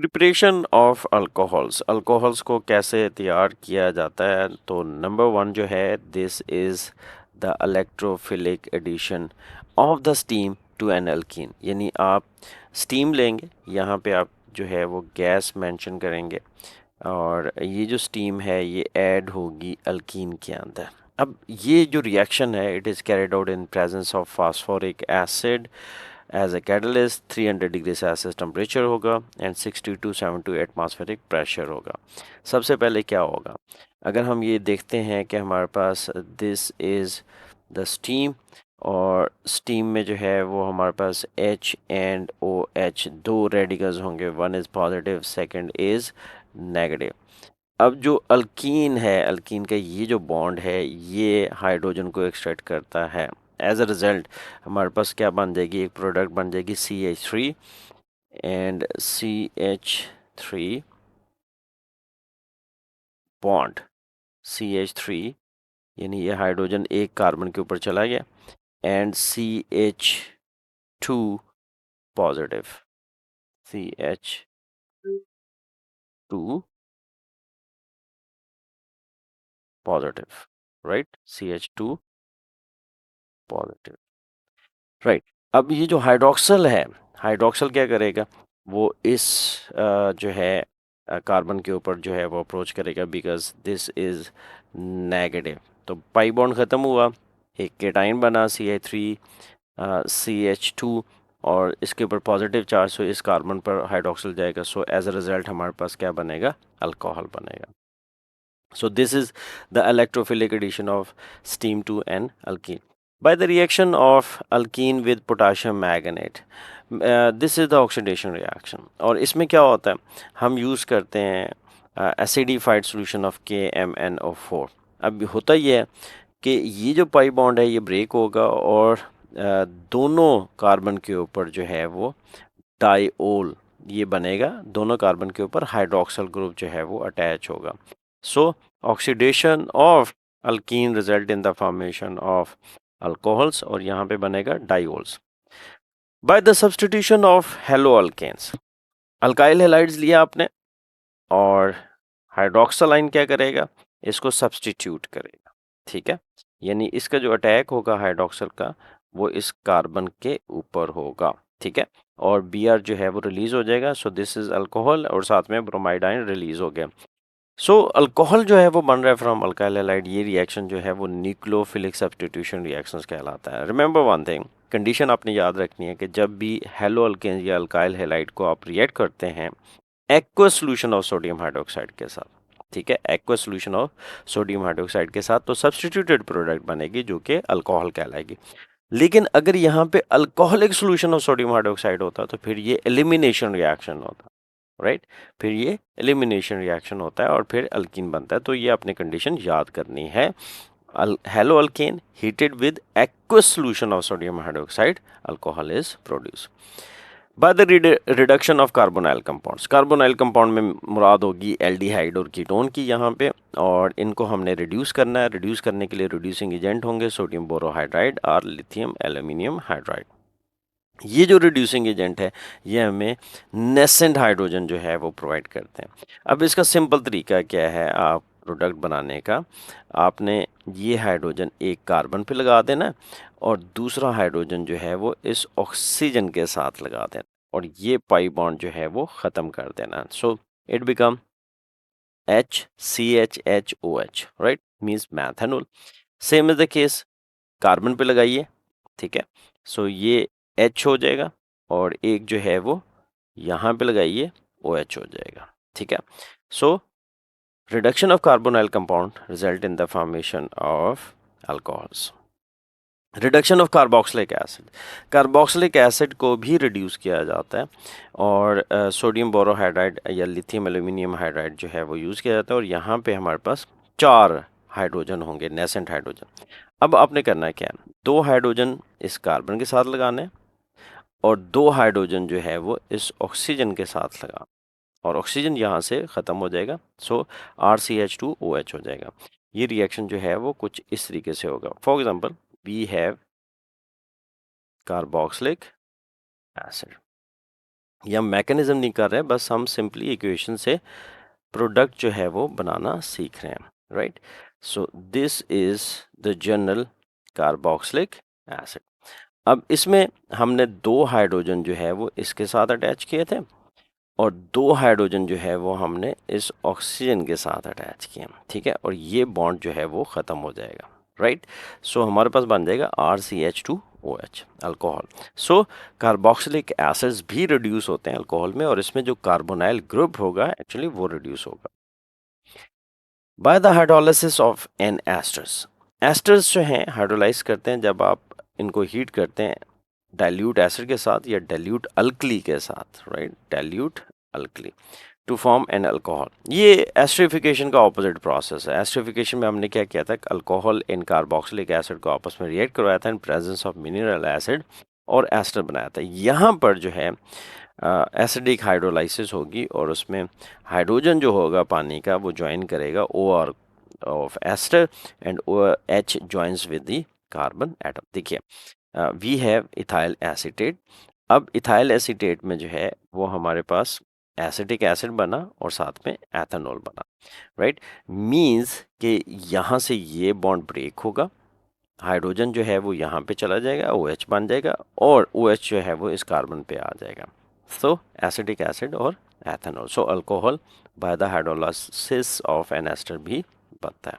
Preparation of alcohols alcohols को कैसे तैयार किया जाता है। तो नंबर वन जो है, this is the electrophilic addition of the steam to an alkene. यानी आप स्टीम लेंगे, यहाँ पे आप जो है वो गैस मेंशन करेंगे और ये जो स्टीम है ये ऐड होगी अल्कीन के अंदर। अब ये जो रिएक्शन है, it is carried out in presence of phosphoric acid as a catalyst. 300 degree Celsius temperature होगा एंड 60 टू 70 एटमॉस्फेरिक प्रेशर होगा। सबसे पहले क्या होगा, अगर हम ये देखते हैं कि हमारे पास दिस इज़ द स्टीम, और स्टीम में जो है वो हमारे पास H एंड OH दो रेडिकल्स होंगे, one is positive second is negative. अब जो अल्कीन है, अल्कीन का ये जो बॉन्ड है ये हाइड्रोजन को एक्सट्रैक्ट करता है। एज अ रिजल्ट हमारे पास क्या बन जाएगी, एक प्रोडक्ट बन जाएगी CH3 and CH3 bond CH3, यानी ये हाइड्रोजन एक कार्बन के ऊपर चला गया and CH2 positive, CH2 positive, right, CH2 positive, right. अब ये जो हाइड्रोक्सल है, हाइड्रोक्सल क्या करेगा, वो इस जो है कार्बन के ऊपर जो है वो अप्रोच करेगा बिकॉज दिस इज नेगेटिव। तो पाई बॉन्ड ख़त्म हुआ, एक केटाइन बना CH3 CH2 और इसके ऊपर पॉजिटिव चार्ज, तो इस कार्बन पर हाइड्रोक्सल जाएगा। सो एज अ रिजल्ट हमारे पास क्या बनेगा, अल्कोहल बनेगा। So this is the electrophilic addition of steam to an alkene. By the reaction of alkene with potassium manganate, this is the oxidation reaction. और इसमें क्या होता है, हम यूज़ करते हैं acidified solution of KMnO4। अब होता ये है कि ये जो पाई बॉन्ड है ये ब्रेक होगा और दोनों कार्बन के ऊपर जो है वो डाइओल ये बनेगा, दोनों कार्बन के ऊपर हाइड्रोक्सल ग्रुप जो है वो अटैच होगा। So oxidation of alkene result in the formation of alcohols और यहाँ पे बनेगा diols by the substitution of haloalkanes. Alkyl halides लिया आपने और हाइड्रोक्सल आयन क्या करेगा, इसको सब्स्टिट्यूट करेगा, ठीक है। यानी इसका जो अटैक होगा हाइड्रोक्सल का वो इस कार्बन के ऊपर होगा, ठीक है, और Br जो है वो रिलीज हो जाएगा। सो दिस इज अल्कोहल और साथ में ब्रोमाइड आयन रिलीज हो गया। सो अल्कोहल जो है वो बन रहा है फ्रॉम अल्काइल हैलाइड। ये रिएक्शन जो है वो न्यूक्लियोफिलिक सब्स्टिट्यूशन रिएक्शंस कहलाता है। रिमेंबर वन थिंग, कंडीशन आपने याद रखनी है कि जब भी हेलो अल्केन या अल्काइल हैलाइड को आप रिएक्ट करते हैं aqueous solution of sodium hydroxide के साथ, ठीक है, aqueous solution of sodium hydroxide के साथ, तो सब्स्टिट्यूटेड प्रोडक्ट बनेगी जो कि अल्कोहल कहलाएगी। लेकिन अगर यहाँ पे alcoholic solution of sodium hydroxide होता तो फिर ये एलिमिनेशन रिएक्शन होता, राइट, फिर ये एलिमिनेशन रिएक्शन होता है और फिर अल्कीन बनता है। तो ये आपने कंडीशन याद करनी है। Hello alkane heated with aqueous solution of sodium hydroxide, alcohol is produce by the reduction of carbonyl compounds. Carbonyl compound में मुराद होगी एल्डिहाइड और कीटोन की यहाँ पे, और इनको हमने रिड्यूस करना है। रिड्यूस करने के लिए रिड्यूसिंग एजेंट होंगे सोडियम बोरोहाइड्राइड और लिथियम एल्यूमिनियम हाइड्राइड। ये जो रिड्यूसिंग एजेंट है ये हमें नेसेंट हाइड्रोजन जो है वो प्रोवाइड करते हैं। अब इसका सिंपल तरीका क्या है आप प्रोडक्ट बनाने का, आपने ये हाइड्रोजन एक कार्बन पे लगा देना और दूसरा हाइड्रोजन जो है वो इस ऑक्सीजन के साथ लगा देना और ये पाई बॉन्ड जो है वो ख़त्म कर देना। So it become HCHHOH, right, means methanol. Same is the case, carbon पे लगाइए, ठीक है, सो ये H हो जाएगा और एक जो है वो यहाँ पे लगाइए OH हो जाएगा, ठीक है। So reduction of carbonyl compound result in the formation of alcohols. Reduction of carboxylic acid, carboxylic acid को भी रिड्यूस किया जाता है और सोडियम बोरोहाइड्राइड या लिथियम एल्यूमिनियम हाइड्राइड जो है वो यूज़ किया जाता है और यहाँ पे हमारे पास 4 हाइड्रोजन होंगे, नेसेंट हाइड्रोजन। अब आपने करना है क्या, 2 हाइड्रोजन इस कार्बन के साथ लगाने हैं और 2 हाइड्रोजन जो है वो इस ऑक्सीजन के साथ लगा और ऑक्सीजन यहाँ से ख़त्म हो जाएगा। सो RCH2OH हो जाएगा। ये रिएक्शन जो है वो कुछ इस तरीके से होगा। For example we have carboxylic acid, या मैकेनिज्म नहीं कर रहे हैं, बस हम सिंपली इक्वेशन से प्रोडक्ट जो है वो बनाना सीख रहे हैं, right. So this is the general carboxylic acid. अब इसमें हमने 2 हाइड्रोजन जो है वो इसके साथ अटैच किए थे और 2 हाइड्रोजन जो है वो हमने इस ऑक्सीजन के साथ अटैच किए, ठीक है, और ये बॉन्ड जो है वो ख़त्म हो जाएगा, राइट। सो हमारे पास बन जाएगा RCH2OH, alcohol. So carboxylic acids भी रिड्यूस होते हैं अल्कोहल में, और इसमें जो कार्बोनाइल ग्रुप होगा एक्चुअली वो रिड्यूस होगा by the hydrolysis of an esters. Esters जो हैं हाइड्रोलाइज करते हैं जब आप इनको हीट करते हैं डाइल्यूट एसिड के साथ या डाइल्यूट अल्कली के साथ, right, dilute alkali to form an alcohol. ये एस्टरिफिकेशन का ऑपोजिट प्रोसेस है। एस्टरिफिकेशन में हमने क्या किया था, अल्कोहल इन कार्बोक्सिलिक एसिड को आपस में रिएक्ट करवाया था इन प्रेजेंस ऑफ मिनरल एसिड और एस्टर बनाया था। यहाँ पर जो है एसिडिक हाइड्रोलाइसिस होगी और उसमें हाइड्रोजन जो होगा पानी का वो ज्वाइन करेगा OR of ester and OH joins with the carbon atom. देखिए वी हैव इथाइल एसीटेट। अब इथाइल एसीटेट में जो है वो हमारे पास एसिटिक एसिड बना और साथ में एथेनॉल बना, राइट। मींस कि यहाँ से ये बॉन्ड ब्रेक होगा, हाइड्रोजन जो है वो यहाँ पे चला जाएगा, OH बन जाएगा और OH जो है वो इस कार्बन पे आ जाएगा। सो एसिटिक एसिड और ethanol. So alcohol by the hydrolysis of an ester भी बनता है।